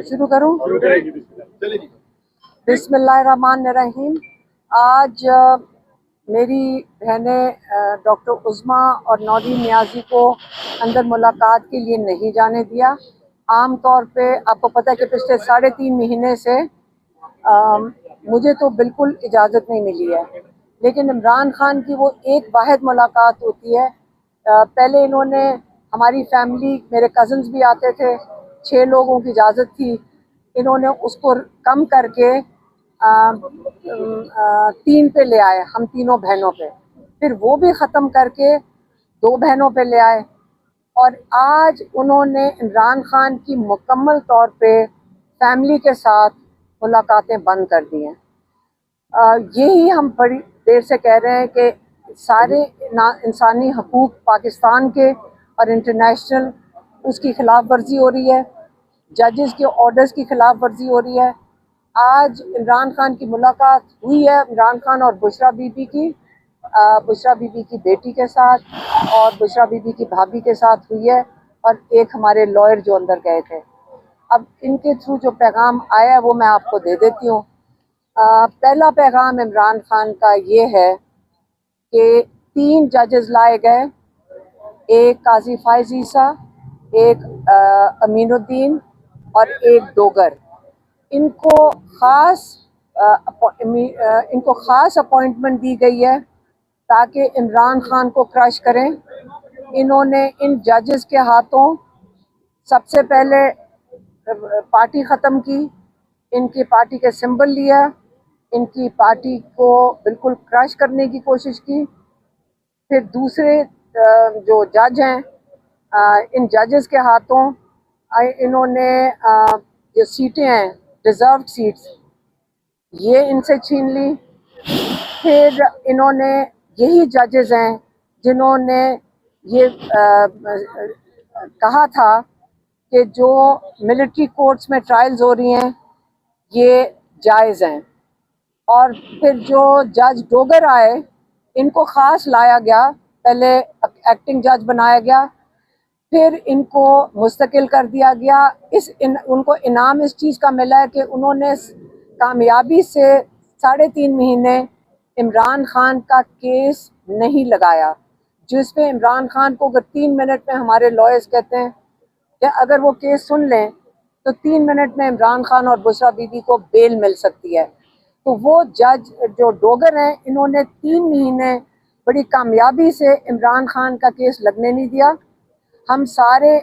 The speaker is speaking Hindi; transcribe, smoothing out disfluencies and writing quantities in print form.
शुरू करूं? बिस्मिल्लाहिर्रहमानिर्रहीम। आज मेरी बहनें डॉक्टर उज़्मा और नौरीन नियाज़ी को अंदर मुलाकात के लिए नहीं जाने दिया। आम तौर पे आपको पता है कि पिछले 3.5 महीने से मुझे तो बिल्कुल इजाज़त नहीं मिली है, लेकिन इमरान खान की वो एक वाहिद मुलाकात होती है। पहले इन्होंने हमारी फैमिली, मेरे कज़न्स भी आते थे, 6 लोगों की इजाज़त थी, इन्होंने उसको कम करके 3 पे ले आए, हम तीनों बहनों पे। फिर वो भी ख़त्म करके 2 बहनों पे ले आए और आज उन्होंने इमरान खान की मुकम्मल तौर पे फैमिली के साथ मुलाकातें बंद कर दी हैं। यही हम बड़ी देर से कह रहे हैं कि सारे इंसानी हकूक़ पाकिस्तान के और इंटरनेशनल उसकी ख़िलाफ़ वर्जी हो रही है, जजेस के ऑर्डर्स की ख़िलाफ़ वर्जी हो रही है। आज इमरान खान की मुलाकात हुई है, इमरान खान और बुशरा बीबी की, बुशरा बीबी की बेटी के साथ और बुशरा बीबी की भाभी के साथ हुई है, और एक हमारे लॉयर जो अंदर गए थे। अब इनके थ्रू जो पैगाम आया है वो मैं आपको दे देती हूँ। पहला पैगाम इमरान खान का ये है कि 3 जजेस लाए गए, एक काजी फाइज ईसा, एक अमीनुद्दीन और एक डोगर। इनको ख़ास अपॉइंटमेंट दी गई है ताकि इमरान खान को क्रश करें। इन्होंने इन जजेस के हाथों सबसे पहले पार्टी ख़त्म की, इनकी पार्टी के सिंबल लिया, इनकी पार्टी को बिल्कुल क्रश करने की कोशिश की। फिर दूसरे जो जज हैं, इन जजेस के हाथों इन्होंने जो सीटें हैं, रिजर्व सीट्स, ये इनसे छीन ली। फिर इन्होंने, यही जजेस हैं जिन्होंने ये कहा था कि जो मिलिट्री कोर्ट्स में ट्रायल्स हो रही हैं ये जायज़ हैं। और फिर जो जज डोगर आए, इनको ख़ास लाया गया, पहले एक्टिंग जज बनाया गया, फिर इनको मुस्तकिल कर दिया गया। उनको इनाम इस चीज़ का मिला है कि उन्होंने कामयाबी से 3.5 महीने इमरान खान का केस नहीं लगाया, जिसमें इमरान खान को अगर 3 मिनट में, हमारे लॉयर्स कहते हैं कि अगर वो केस सुन लें तो 3 मिनट में इमरान खान और बुशरा बीबी को बेल मिल सकती है। तो वो जज जो डोगर हैं, इन्होंने 3 महीने बड़ी कामयाबी से इमरान खान का केस लगने नहीं दिया। हम सारे